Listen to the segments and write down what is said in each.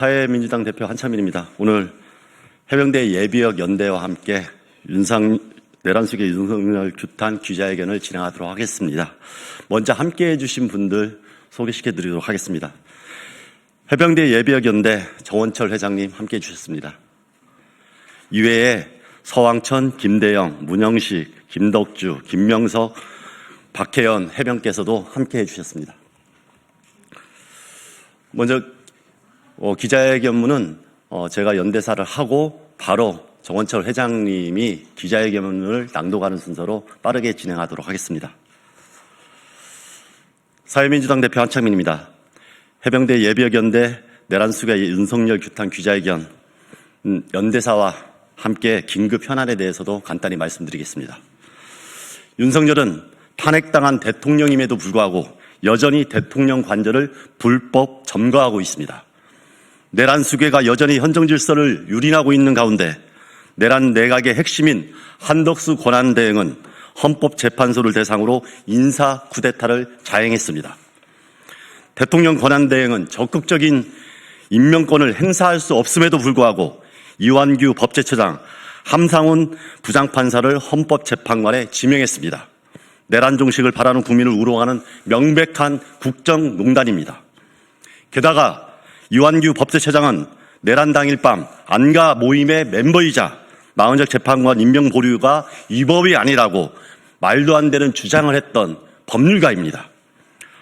사회민주당 대표 한참민입니다. 오늘 해병대 예비역 연대와 함께 내란숙의 윤석열 규탄 기자회견을 진행하도록 하겠습니다. 먼저 함께해 주신 분들 소개시켜 드리도록 하겠습니다. 해병대 예비역 연대 정원철 회장님 함께해 주셨습니다. 이외에 서왕천, 김대영, 문영식, 김덕주, 김명석, 박혜연 해병께서도 함께해 주셨습니다. 먼저 기자회견문은 제가 연대사를 하고 바로 정원철 회장님이 기자회견문을 낭독하는 순서로 빠르게 진행하도록 하겠습니다. 사회민주당 대표 한창민입니다. 해병대 예비역 연대 내란숙의 윤석열 규탄 기자회견 연대사와 함께 긴급 현안에 대해서도 간단히 말씀드리겠습니다. 윤석열은 탄핵당한 대통령임에도 불구하고 여전히 대통령 관저를 불법 점거하고 있습니다. 내란 수괴가 여전히 헌정 질서를 유린하고 있는 가운데 내란 내각의 핵심인 한덕수 권한대행은 헌법재판소를 대상으로 인사 쿠데타를 자행했습니다. 대통령 권한대행은 적극적인 임명권을 행사할 수 없음에도 불구하고 이완규 법제처장, 함상훈 부장판사를 헌법재판관에 지명했습니다. 내란 종식을 바라는 국민을 우롱하는 명백한 국정농단입니다. 게다가 이완규 법제처장은 내란 당일 밤 안가 모임의 멤버이자 마흔적 재판관 임명 보류가 위법이 아니라고 말도 안 되는 주장을 했던 법률가입니다.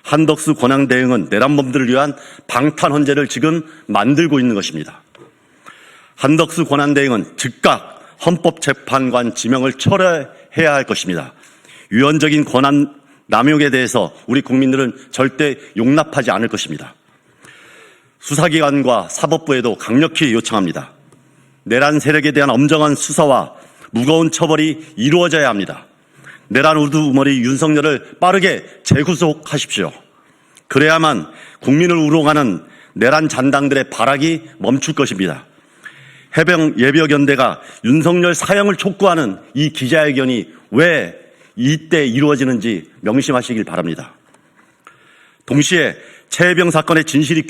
한덕수 권한대행은 내란범들을 위한 방탄헌재를 지금 만들고 있는 것입니다. 한덕수 권한대행은 즉각 헌법재판관 지명을 철회해야 할 것입니다. 유연적인 권한 남용에 대해서 우리 국민들은 절대 용납하지 않을 것입니다. 수사기관과 사법부에도 강력히 요청합니다. 내란 세력에 대한 엄정한 수사와 무거운 처벌이 이루어져야 합니다. 내란 우두머리 윤석열을 빠르게 재구속하십시오. 그래야만 국민을 우롱하는 내란 잔당들의 발악이 멈출 것입니다. 해병 예비역 연대가 윤석열 사형을 촉구하는 이 기자회견이 왜 이때 이루어지는지 명심하시길 바랍니다. 동시에 최해병 사건의 진실이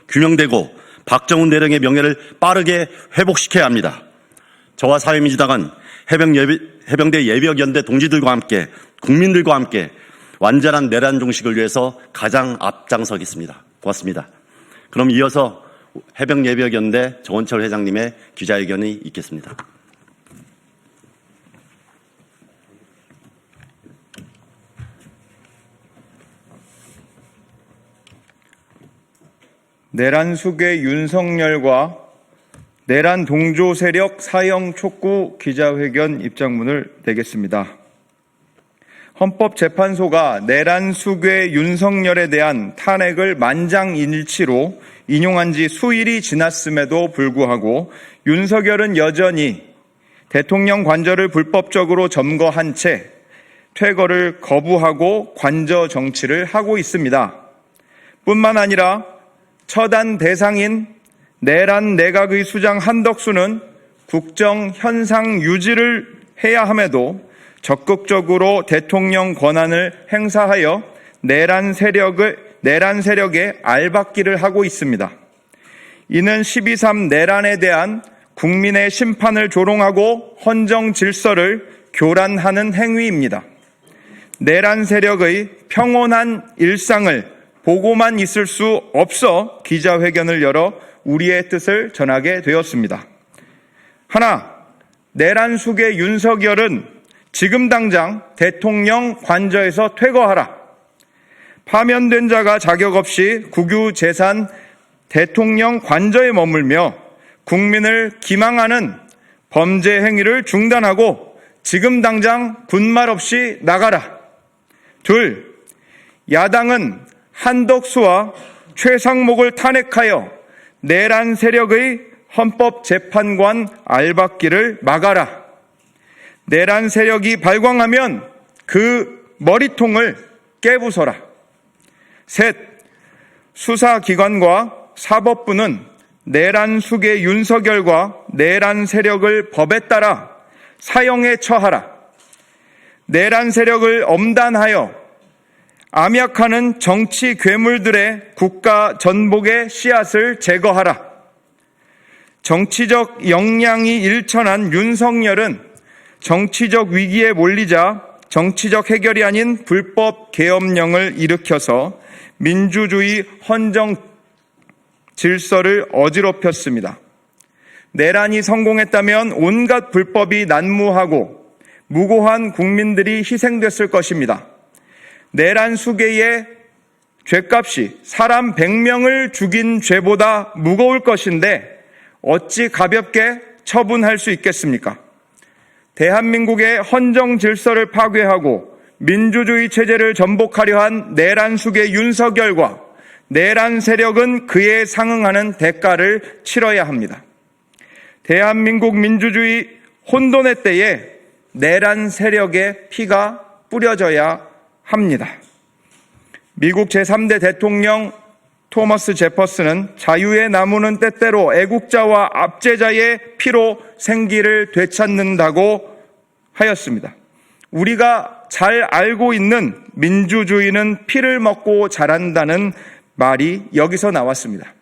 규명되고 박정훈 대령의 명예를 빠르게 회복시켜야 합니다. 저와 사회민주당은 해병대 예비역 연대 동지들과 함께 국민들과 함께 완전한 내란 종식을 위해서 가장 앞장서겠습니다. 고맙습니다. 그럼 이어서 해병 예비역 연대 정원철 회장님의 기자회견이 있겠습니다. 내란 수괴 윤석열과 내란 동조 세력 사형 촉구 기자회견 입장문을 내겠습니다. 헌법재판소가 내란 수괴 윤석열에 대한 탄핵을 만장일치로 인용한 지 수일이 지났음에도 불구하고 윤석열은 여전히 대통령 관저를 불법적으로 점거한 채 퇴거를 거부하고 관저 정치를 하고 있습니다. 뿐만 아니라 처단 대상인 내란 내각의 수장 한덕수는 국정 현상 유지를 해야 함에도 적극적으로 대통령 권한을 행사하여 내란 세력의 알박기를 하고 있습니다. 이는 12.3 내란에 대한 국민의 심판을 조롱하고 헌정 질서를 교란하는 행위입니다. 내란 세력의 평온한 일상을 보고만 있을 수 없어 기자회견을 열어 우리의 뜻을 전하게 되었습니다. 하나, 내란 수괴 윤석열은 지금 당장 대통령 관저에서 퇴거하라. 파면된 자가 자격 없이 국유재산 대통령 관저에 머물며 국민을 기망하는 범죄 행위를 중단하고 지금 당장 군말 없이 나가라. 둘, 야당은 한덕수와 최상목을 탄핵하여 내란 세력의 헌법재판관 알박기를 막아라. 내란 세력이 발광하면 그 머리통을 깨부숴라. 셋, 수사기관과 사법부는 내란 수괴 윤석열과 내란 세력을 법에 따라 사형에 처하라. 내란 세력을 엄단하여 암약하는 정치 괴물들의 국가 전복의 씨앗을 제거하라. 정치적 역량이 일천한 윤석열은 정치적 위기에 몰리자 정치적 해결이 아닌 불법 계엄령을 일으켜서 민주주의 헌정 질서를 어지럽혔습니다. 내란이 성공했다면 온갖 불법이 난무하고 무고한 국민들이 희생됐을 것입니다. 내란 수괴의 죄값이 사람 100명을 죽인 죄보다 무거울 것인데 어찌 가볍게 처분할 수 있겠습니까? 대한민국의 헌정 질서를 파괴하고 민주주의 체제를 전복하려 한 내란 수괴 윤석열과 내란 세력은 그에 상응하는 대가를 치러야 합니다. 대한민국 민주주의 혼돈의 때에 내란 세력의 피가 뿌려져야 합니다. 미국 제3대 대통령 토머스 제퍼슨은 자유의 나무는 때때로 애국자와 압제자의 피로 생기를 되찾는다고 하였습니다. 우리가 잘 알고 있는 민주주의는 피를 먹고 자란다는 말이 여기서 나왔습니다.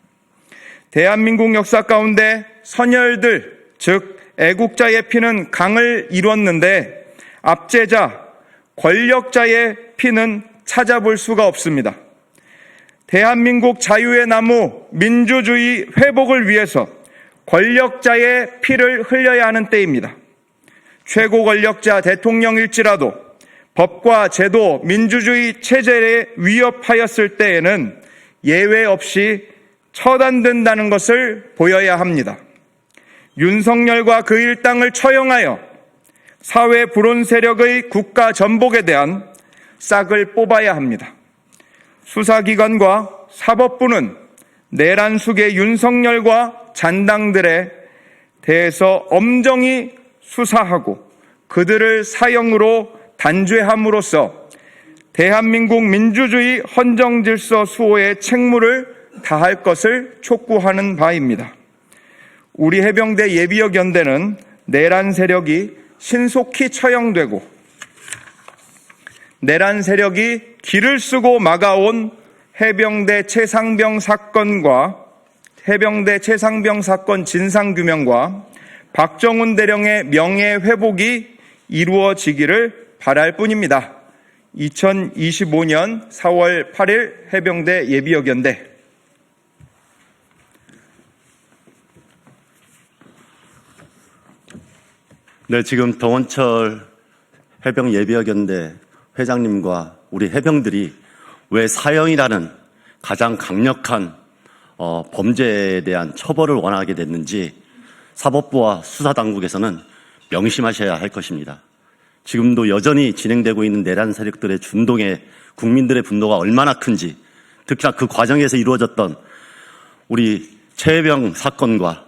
대한민국 역사 가운데 선열들, 즉 애국자의 피는 강을 이뤘는데 압제자, 권력자의 피는 찾아볼 수가 없습니다. 대한민국 자유의 나무, 민주주의 회복을 위해서 권력자의 피를 흘려야 하는 때입니다. 최고 권력자 대통령일지라도 법과 제도, 민주주의 체제에 위협하였을 때에는 예외 없이 처단된다는 것을 보여야 합니다. 윤석열과 그 일당을 처형하여 사회 불온 세력의 국가 전복에 대한 싹을 뽑아야 합니다. 수사기관과 사법부는 내란 수괴 윤석열과 잔당들에 대해서 엄정히 수사하고 그들을 사형으로 단죄함으로써 대한민국 민주주의 헌정질서 수호의 책무를 다할 것을 촉구하는 바입니다. 우리 해병대 예비역 연대는 내란 세력이 신속히 처형되고 내란 세력이 길을 쓰고 막아온 해병대 최상병 사건과 해병대 최상병 사건 진상규명과 박정훈 대령의 명예회복이 이루어지기를 바랄 뿐입니다. 2025년 4월 8일 해병대 예비역 연대. 네, 지금 동원철 해병 예비역 연대 회장님과 우리 해병들이 왜 사형이라는 가장 강력한 범죄에 대한 처벌을 원하게 됐는지 사법부와 수사당국에서는 명심하셔야 할 것입니다. 지금도 여전히 진행되고 있는 내란 세력들의 준동에 국민들의 분노가 얼마나 큰지, 특히나 그 과정에서 이루어졌던 우리 최해병 사건과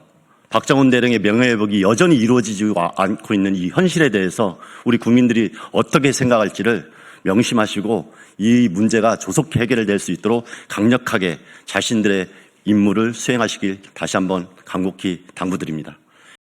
박정훈 대령의 명예회복이 여전히 이루어지지 않고 있는 이 현실에 대해서 우리 국민들이 어떻게 생각할지를 명심하시고 이 문제가 조속히 해결될 수 있도록 강력하게 자신들의 임무를 수행하시길 다시 한번 간곡히 당부드립니다.